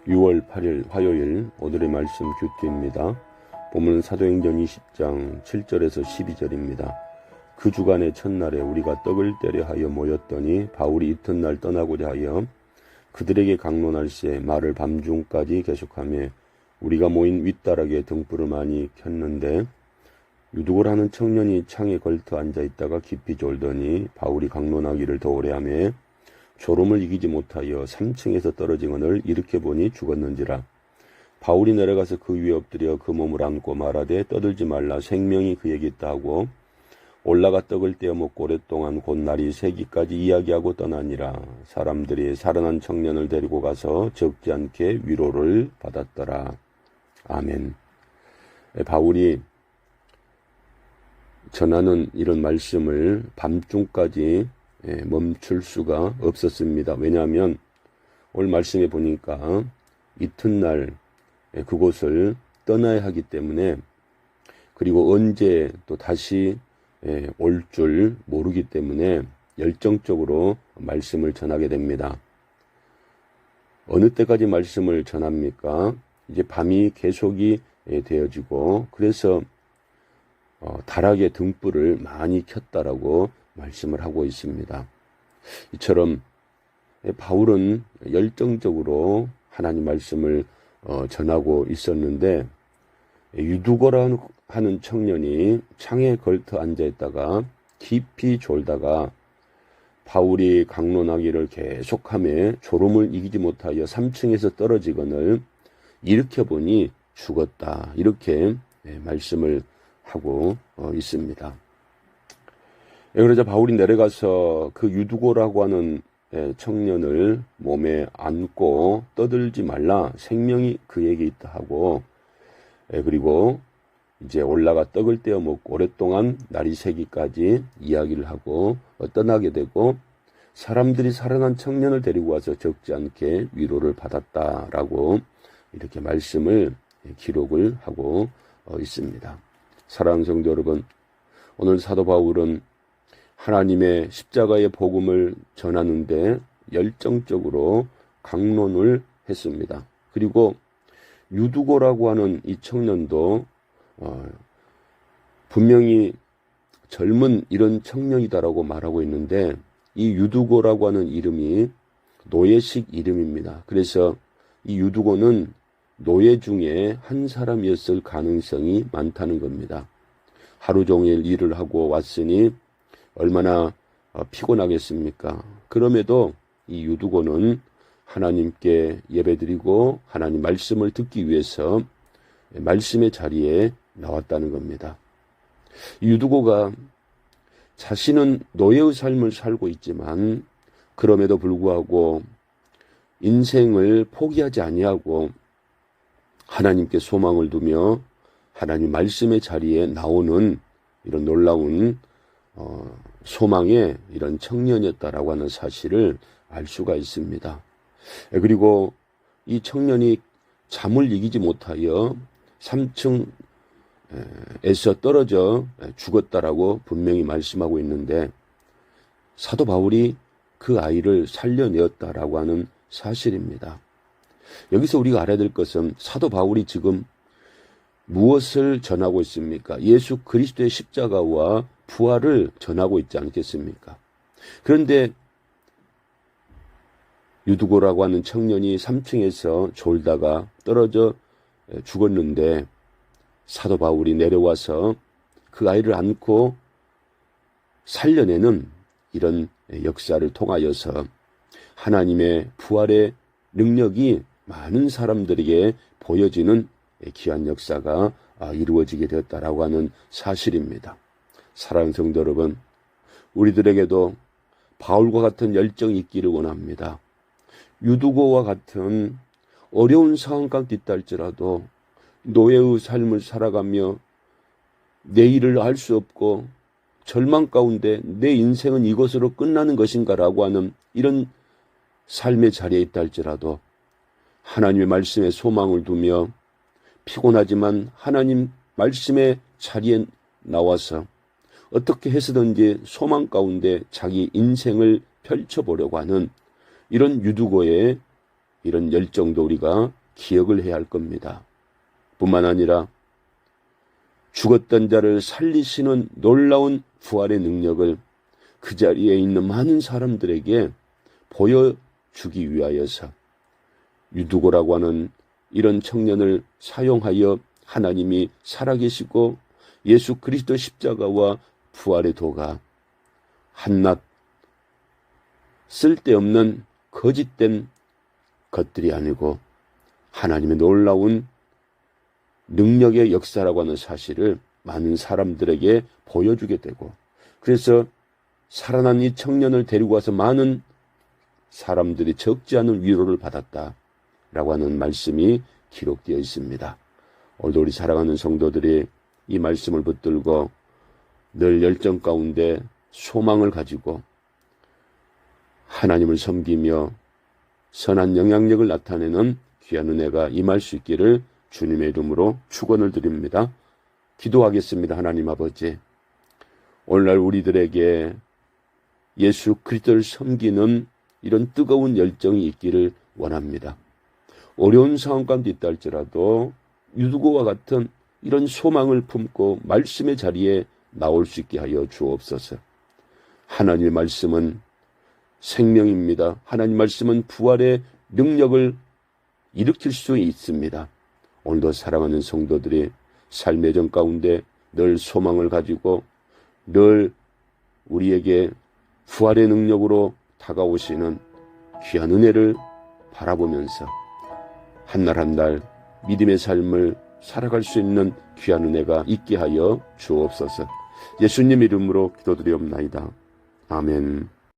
6월 8일 화요일 오늘의 말씀 큐티입니다. 본문은 사도행전 20장 7절에서 12절입니다. 그 주간의 첫날에 우리가 떡을 떼려 하여 모였더니 바울이 이튿날 떠나고자 하여 그들에게 강론할새 말을 밤중까지 계속하며 우리가 모인 윗다락에 등불을 많이 켰는데 유두고라는 청년이 창에 걸터 앉아있다가 깊이 졸더니 바울이 강론하기를 더 오래 하며 졸음을 이기지 못하여 3층에서 떨어지거늘 일으켜보니 죽었는지라. 바울이 내려가서 그 위에 엎드려 그 몸을 안고 말하되 떠들지 말라 생명이 그에게 있다 하고 올라가 떡을 떼어 먹고 오랫동안 곧 날이 새기까지 이야기하고 떠나니라. 사람들이 살아난 청년을 데리고 가서 적지 않게 위로를 받았더라. 아멘. 바울이 전하는 이런 말씀을 밤중까지 멈출 수가 없었습니다. 왜냐하면 오늘 말씀에 보니까 이튿날 그곳을 떠나야 하기 때문에, 그리고 언제 또 다시 올 줄 모르기 때문에 열정적으로 말씀을 전하게 됩니다. 어느 때까지 말씀을 전합니까? 이제 밤이 계속이 되어지고, 그래서 다락에 등불을 많이 켰다라고 말씀을 하고 있습니다. 이처럼 바울은 열정적으로 하나님 말씀을 전하고 있었는데, 유두고라 하는 청년이 창에 걸터 앉아있다가 깊이 졸다가 바울이 강론하기를 계속하며 졸음을 이기지 못하여 3층에서 떨어지거늘 일으켜보니 죽었다. 이렇게 말씀을 하고 있습니다. 그러자 바울이 내려가서 그 유두고라고 하는 청년을 몸에 안고 떠들지 말라 생명이 그에게 있다 하고, 그리고 이제 올라가 떡을 떼어 먹고 오랫동안 날이 새기까지 이야기를 하고 떠나게 되고, 사람들이 살아난 청년을 데리고 와서 적지 않게 위로를 받았다라고 이렇게 말씀을 기록을 하고 있습니다. 사랑하는 성도 여러분, 오늘 사도 바울은 하나님의 십자가의 복음을 전하는데 열정적으로 강론을 했습니다. 그리고 유두고라고 하는 이 청년도 분명히 젊은 이런 청년이다라고 말하고 있는데, 이 유두고라고 하는 이름이 노예식 이름입니다. 그래서 이 유두고는 노예 중에 한 사람이었을 가능성이 많다는 겁니다. 하루 종일 일을 하고 왔으니 얼마나 피곤하겠습니까? 그럼에도 이 유두고는 하나님께 예배드리고 하나님 말씀을 듣기 위해서 말씀의 자리에 나왔다는 겁니다. 유두고가 자신은 노예의 삶을 살고 있지만 그럼에도 불구하고 인생을 포기하지 아니하고 하나님께 소망을 두며 하나님 말씀의 자리에 나오는 이런 놀라운 소망의 이런 청년이었다라고 하는 사실을 알 수가 있습니다. 그리고 이 청년이 잠을 이기지 못하여 3층에서 떨어져 죽었다라고 분명히 말씀하고 있는데, 사도 바울이 그 아이를 살려내었다라고 하는 사실입니다. 여기서 우리가 알아야 될 것은 사도 바울이 지금 무엇을 전하고 있습니까? 예수 그리스도의 십자가와 부활을 전하고 있지 않겠습니까? 그런데 유두고라고 하는 청년이 3층에서 졸다가 떨어져 죽었는데 사도 바울이 내려와서 그 아이를 안고 살려내는 이런 역사를 통하여서 하나님의 부활의 능력이 많은 사람들에게 보여지는 귀한 역사가 이루어지게 되었다라고 하는 사실입니다. 사랑하는 성도 여러분, 우리들에게도 바울과 같은 열정이 있기를 원합니다. 유두고와 같은 어려운 상황 가운데 있다 할지라도 노예의 삶을 살아가며 내일을 알 수 없고 절망 가운데 내 인생은 이것으로 끝나는 것인가라고 하는 이런 삶의 자리에 있다 할지라도 하나님의 말씀에 소망을 두며 피곤하지만 하나님 말씀의 자리에 나와서 어떻게 해서든지 소망 가운데 자기 인생을 펼쳐보려고 하는 이런 유두고의 이런 열정도 우리가 기억을 해야 할 겁니다. 뿐만 아니라 죽었던 자를 살리시는 놀라운 부활의 능력을 그 자리에 있는 많은 사람들에게 보여주기 위하여서 유두고라고 하는 이런 청년을 사용하여 하나님이 살아계시고 예수 그리스도 십자가와 부활의 도가 한낱 쓸데없는 거짓된 것들이 아니고 하나님의 놀라운 능력의 역사라고 하는 사실을 많은 사람들에게 보여주게 되고, 그래서 살아난 이 청년을 데리고 와서 많은 사람들이 적지 않은 위로를 받았다라고 하는 말씀이 기록되어 있습니다. 오늘도 우리 사랑하는 성도들이 이 말씀을 붙들고 늘 열정 가운데 소망을 가지고 하나님을 섬기며 선한 영향력을 나타내는 귀한 은혜가 임할 수 있기를 주님의 이름으로 축원을 드립니다. 기도하겠습니다. 하나님 아버지, 오늘날 우리들에게 예수 그리스도를 섬기는 이런 뜨거운 열정이 있기를 원합니다. 어려운 상황 가운데 있다 할지라도 유두고와 같은 이런 소망을 품고 말씀의 자리에 나올 수 있게 하여 주옵소서. 하나님의 말씀은 생명입니다. 하나님 말씀은 부활의 능력을 일으킬 수 있습니다. 오늘도 사랑하는 성도들이 삶의 정 가운데 늘 소망을 가지고 늘 우리에게 부활의 능력으로 다가오시는 귀한 은혜를 바라보면서 한날 한날 믿음의 삶을 살아갈 수 있는 귀한 은혜가 있게 하여 주옵소서. 예수님 이름으로 기도드리옵나이다. 아멘.